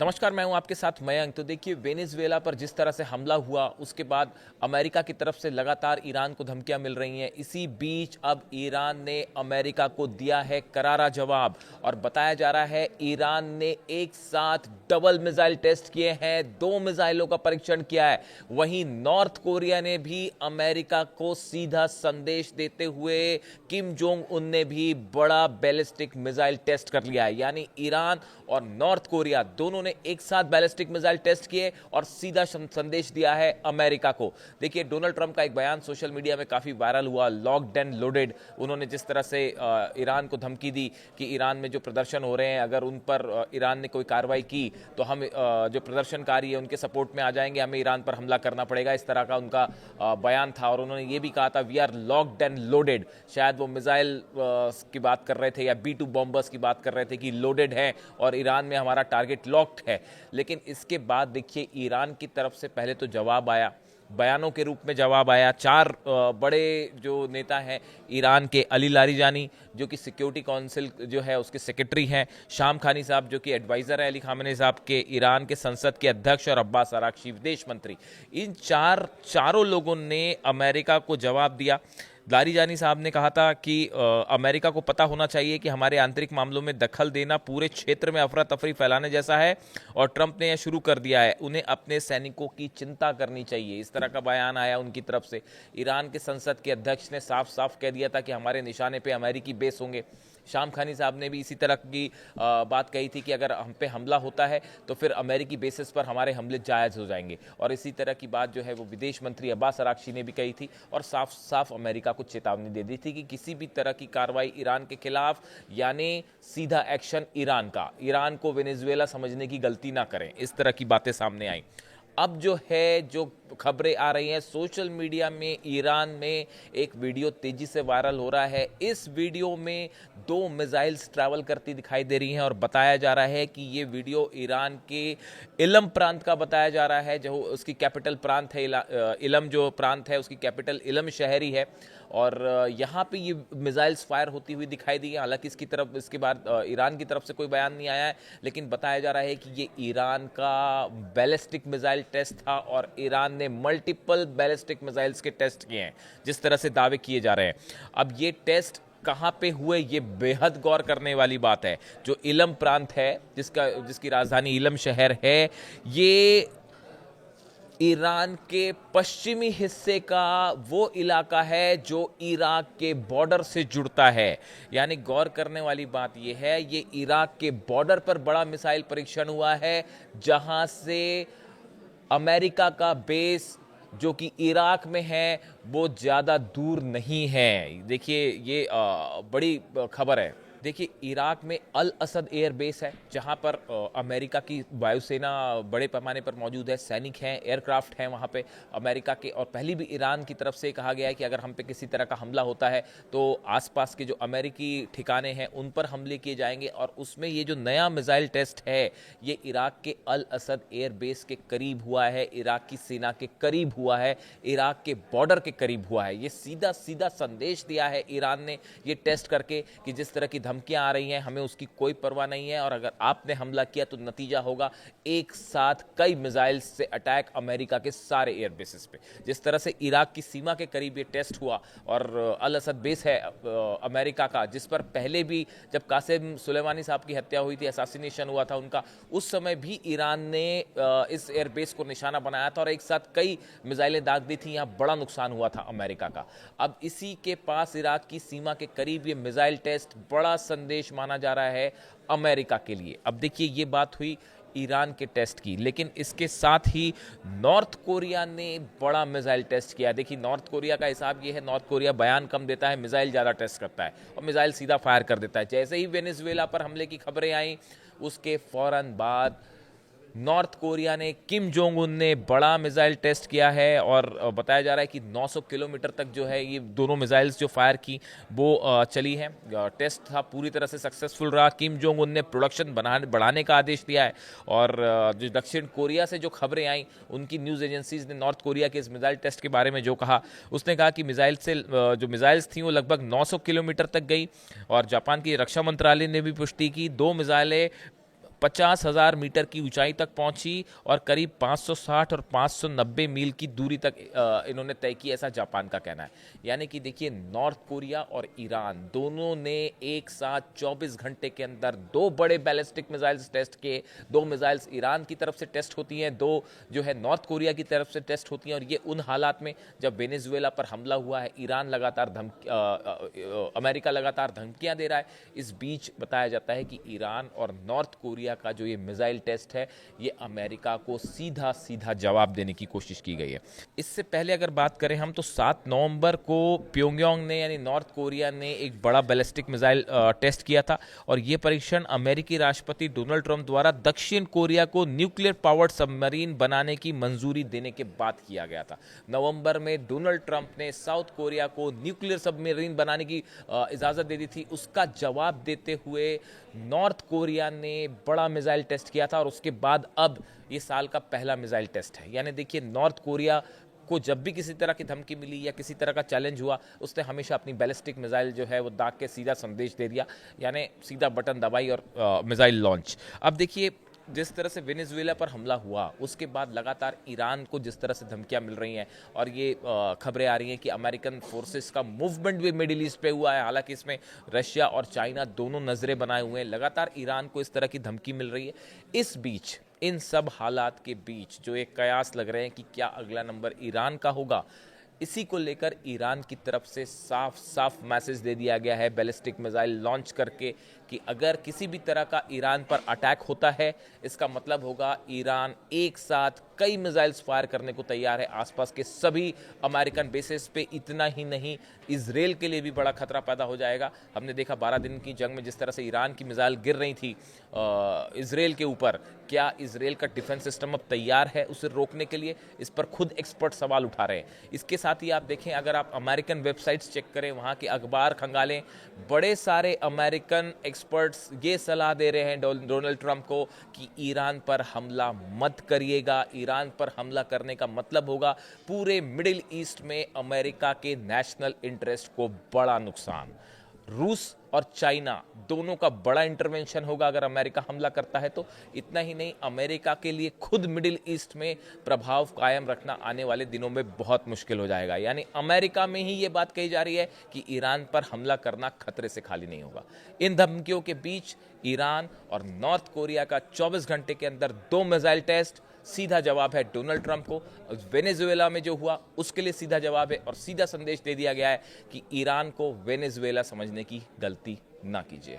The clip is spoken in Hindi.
नमस्कार, मैं हूं आपके साथ मयंक। तो देखिए, वेनेजुएला पर जिस तरह से हमला हुआ उसके बाद अमेरिका की तरफ से लगातार ईरान को धमकियां मिल रही हैं। इसी बीच अब ईरान ने अमेरिका को दिया है करारा जवाब और बताया जा रहा है ईरान ने एक साथ डबल मिसाइल टेस्ट किए हैं, 2 मिसाइलों का परीक्षण किया है। वहीं नॉर्थ कोरिया ने भी अमेरिका को सीधा संदेश देते हुए किम जोंग उन ने भी बड़ा बैलिस्टिक मिसाइल टेस्ट कर लिया है। यानी ईरान और नॉर्थ कोरिया दोनों ने एक साथ बैलिस्टिक मिसाइल टेस्ट किए और सीधा संदेश दिया है अमेरिका को। देखिए, डोनाल्ड ट्रंप का एक बयान सोशल मीडिया में काफी वायरल हुआ, लॉक्ड एंड लोडेड। उन्होंने जिस तरह से ईरान को धमकी दी कि ईरान में जो प्रदर्शन हो रहे हैं, अगर उन पर ईरान ने कोई कार्रवाई की तो हम जो प्रदर्शनकारी है उनके सपोर्ट में आ जाएंगे, हमें ईरान पर हमला करना पड़ेगा। इस तरह का उनका बयान था और उन्होंने ये भी कहा था we are locked and loaded. शायद वो मिसाइल की बात कर रहे थे या B-2 बॉम्बर्स की बात कर रहे थे कि लोडेड है और ईरान में हमारा टारगेट लॉक्ड है। लेकिन इसके बाद देखिए, ईरान की तरफ से पहले तो जवाब आया, बयानों के रूप में जवाब आया। 4 बड़े जो नेता हैं ईरान के, अली लारिजानी जो कि सिक्योरिटी काउंसिल जो है उसके सेक्रेटरी हैं, शाम खानी साहब जो कि एडवाइज़र है अली खामेनी साहब के, ईरान के संसद के अध्यक्ष, और अब्बास अराक्ची विदेश मंत्री, इन चारों लोगों ने अमेरिका को जवाब दिया। लारिजानी साहब ने कहा था कि अमेरिका को पता होना चाहिए कि हमारे आंतरिक मामलों में दखल देना पूरे क्षेत्र में अफरा तफरी फैलाने जैसा है और ट्रंप ने यह शुरू कर दिया है, उन्हें अपने सैनिकों की चिंता करनी चाहिए। इस तरह का बयान आया उनकी तरफ से। ईरान के संसद के अध्यक्ष ने साफ साफ कह दिया था कि हमारे निशाने पे अमेरिकी बेस होंगे। शाम खानी साहब ने भी इसी तरह की बात कही थी कि अगर हम पे हमला होता है तो फिर अमेरिकी बेसिस पर हमारे हमले जायज़ हो जाएंगे। और इसी तरह की बात जो है वो विदेश मंत्री अब्बास अराक्ची ने भी कही थी और साफ साफ अमेरिका को चेतावनी दे दी थी कि किसी भी तरह की कार्रवाई ईरान के खिलाफ, यानी सीधा एक्शन ईरान का, ईरान को वेनेजुएला समझने की गलती ना करें। इस तरह की बातें सामने आई। अब जो है, जो खबरें आ रही हैं सोशल मीडिया में, ईरान में एक वीडियो तेजी से वायरल हो रहा है। इस वीडियो में 2 मिसाइल्स ट्रैवल करती दिखाई दे रही हैं और बताया जा रहा है कि ये वीडियो ईरान के इलम प्रांत का बताया जा रहा है, जो उसकी कैपिटल प्रांत है। इलम जो प्रांत है उसकी कैपिटल इलम शहरी है और यहाँ पे ये मिसाइल्स फायर होती हुई दिखाई दी है। हालांकि इसके बाद ईरान की तरफ से कोई बयान नहीं आया है, लेकिन बताया जा रहा है कि ये ईरान का बैलिस्टिक मिसाइल टेस्ट था और ईरान ने मल्टीपल बैलिस्टिक मिसाइल्स के टेस्ट किए हैं, जिस तरह से दावे किए जा रहे हैं। अब ये टेस्ट कहाँ पे हुए, ये बेहद गौर करने वाली बात है। जो इलम प्रांत है, जिसकी राजधानी इलम शहर है, ये ईरान के पश्चिमी हिस्से का वो इलाका है जो इराक के बॉर्डर से जुड़ता है। यानी गौर करने वाली बात यह है, ये इराक के बॉर्डर पर बड़ा मिसाइल परीक्षण हुआ है, जहां से अमेरिका का बेस जो कि इराक में है वो ज़्यादा दूर नहीं है। देखिए, ये बड़ी खबर है। देखिए, इराक में अल असद एयर बेस है, जहां पर अमेरिका की वायुसेना बड़े पैमाने पर मौजूद है, सैनिक हैं, एयरक्राफ्ट हैं वहां पे अमेरिका के। और पहले भी ईरान की तरफ से कहा गया है कि अगर हम पे किसी तरह का हमला होता है तो आसपास के जो अमेरिकी ठिकाने हैं उन पर हमले किए जाएंगे। और उसमें ये जो नया मिसाइल टेस्ट है, ये इराक के अल असद एयर बेस के करीब हुआ है, इराक की सेना के करीब हुआ है, इराक के बॉर्डर के करीब हुआ है। ये सीधा सीधा संदेश दिया है ईरान ने ये टेस्ट करके कि जिस तरह की धमकियां आ रही हैं हमें उसकी कोई परवाह नहीं है, और अगर आपने हमला किया तो नतीजा होगा एक साथ कई मिसाइल्स से अटैक अमेरिका के सारे एयर बेसिस पे। जिस तरह से इराक की सीमा के करीब ये टेस्ट हुआ और अल असद बेस है अमेरिका का, जिस पर पहले भी जब कासिम सुलेमानी साहब की हत्या हुई थी, असैसिनेशन हुआ था उनका, उस समय भी ईरान ने इस एयर बेस को निशाना बनाया था और एक साथ कई मिसाइलें दाग दी थी। यहाँ बड़ा नुकसान हुआ था अमेरिका का। अब इसी के पास इराक की सीमा के करीब ये मिसाइल टेस्ट बड़ा संदेश माना जा रहा है अमेरिका के लिए। अब देखिए, ये बात हुई ईरान के टेस्ट की, लेकिन इसके साथ ही नॉर्थ कोरिया ने बड़ा मिसाइल टेस्ट किया। देखिए, नॉर्थ कोरिया का हिसाब ये है, नॉर्थ कोरिया बयान कम देता है, मिसाइल ज़्यादा टेस्ट करता है और मिसाइल सीधा फायर कर देता है। जैसे ही वेनेजुएला पर हमले की खबरें आई, उसके फौरन बाद नॉर्थ कोरिया ने, किम जोंग उन ने बड़ा मिसाइल टेस्ट किया है और बताया जा रहा है कि 900 किलोमीटर तक जो है ये दोनों मिसाइल्स जो फायर की वो चली हैं। टेस्ट था पूरी तरह से सक्सेसफुल रहा। किम जोंग उन ने प्रोडक्शन बढ़ाने का आदेश दिया है। और जो दक्षिण कोरिया से जो खबरें आई, उनकी न्यूज़ एजेंसीज ने नॉर्थ कोरिया के इस मिसाइल टेस्ट के बारे में जो कहा, उसने कहा कि मिसाइल से जो मिसाइल्स थी वो लगभग 900 किलोमीटर तक गई। और जापान की रक्षा मंत्रालय ने भी पुष्टि की, 2 मिसाइलें 50,000 मीटर की ऊंचाई तक पहुंची और करीब 560 और 590 मील की दूरी तक इन्होंने तय की, ऐसा जापान का कहना है। यानी कि देखिए, नॉर्थ कोरिया और ईरान दोनों ने एक साथ 24 घंटे के अंदर दो बड़े बैलिस्टिक मिसाइल्स टेस्ट किए। दो मिसाइल्स ईरान की तरफ से टेस्ट होती हैं, दो जो है नॉर्थ कोरिया की तरफ से टेस्ट होती हैं, और ये उन हालात में जब वेनेजुएला पर हमला हुआ है, ईरान लगातार अमेरिका लगातार धमकियां दे रहा है। इस बीच बताया जाता है कि ईरान और नॉर्थ कोरिया का जो ये मिसाइल टेस्ट है, ये अमेरिका को सीधा सीधा जवाब देने की कोशिश की गई है। इससे पहले अगर बात करें हम, तो 7 नवंबर को प्योंगयांग ने यानी नॉर्थ कोरिया ने एक बड़ा बैलिस्टिक मिसाइल टेस्ट किया था, और ये परीक्षण अमेरिकी राष्ट्रपति डोनाल्ड ट्रंप द्वारा दक्षिण कोरिया को न्यूक्लियर पावर्ड सबमरीन बनाने की मंजूरी देने के बाद किया गया था। नवंबर में डोनाल्ड ट्रंप ने साउथ कोरिया को न्यूक्लियर सबमरीन बनाने की इजाजत दे दी थी। उसका जवाब देते हुए नॉर्थ कोरिया ने बड़ा मिसाइल टेस्ट किया था, और उसके बाद अब ये साल का पहला मिसाइल टेस्ट है। यानी देखिए, नॉर्थ कोरिया को जब भी किसी तरह की धमकी मिली या किसी तरह का चैलेंज हुआ, उसने हमेशा अपनी बैलिस्टिक मिसाइल जो है वो दाग के सीधा संदेश दे दिया, यानी सीधा बटन दबाई और मिसाइल लॉन्च। अब देखिए, जिस तरह से वेनेजुएला पर हमला हुआ, उसके बाद लगातार ईरान को जिस तरह से धमकियां मिल रही हैं, और ये खबरें आ रही हैं कि अमेरिकन फोर्सेस का मूवमेंट भी मिडिल ईस्ट पे हुआ है। हालांकि इसमें रशिया और चाइना दोनों नजरें बनाए हुए हैं। लगातार ईरान को इस तरह की धमकी मिल रही है। इस बीच, इन सब हालात के बीच जो एक कयास लग रहे हैं कि क्या अगला नंबर ईरान का होगा, इसी को लेकर ईरान की तरफ से साफ साफ मैसेज दे दिया गया है बैलिस्टिक मिसाइल लॉन्च करके कि अगर किसी भी तरह का ईरान पर अटैक होता है, इसका मतलब होगा ईरान एक साथ कई मिसाइल्स फायर करने को तैयार है आसपास के सभी अमेरिकन बेसेस पे। इतना ही नहीं, इजराइल के लिए भी बड़ा खतरा पैदा हो जाएगा। हमने देखा 12 दिन की जंग में जिस तरह से ईरान की मिसाइल गिर रही थी इजराइल के ऊपर, क्या इजराइल का डिफेंस सिस्टम अब तैयार है उसे रोकने के लिए? इस पर खुद एक्सपर्ट सवाल उठा रहे हैं। इसके साथ ही आप देखें, अगर आप अमेरिकन वेबसाइट्स चेक करें, वहाँ के अखबार खंगालें, बड़े सारे अमेरिकन एक्सपर्ट्स ये सलाह दे रहे हैं डोनाल्ड ट्रंप को कि ईरान पर हमला मत करिएगा। ईरान पर हमला करने का मतलब होगा पूरे मिडिल ईस्ट में अमेरिका के नेशनल इंटरेस्ट को बड़ा नुकसान। रूस और चाइना दोनों का बड़ा इंटरवेंशन होगा अगर अमेरिका हमला करता है तो। इतना ही नहीं, अमेरिका के लिए खुद मिडिल ईस्ट में प्रभाव कायम रखना आने वाले दिनों में बहुत मुश्किल हो जाएगा। यानी अमेरिका में ही ये बात कही जा रही है कि ईरान पर हमला करना खतरे से खाली नहीं होगा। इन धमकियों के बीच ईरान और नॉर्थ कोरिया का 24 घंटे के अंदर 2 मिसाइल टेस्ट, सीधा जवाब है डोनाल्ड ट्रंप को। वेनेजुएला में जो हुआ उसके लिए सीधा जवाब है, और सीधा संदेश दे दिया गया है कि ईरान को वेनेजुएला समझने की गलती ना कीजिए।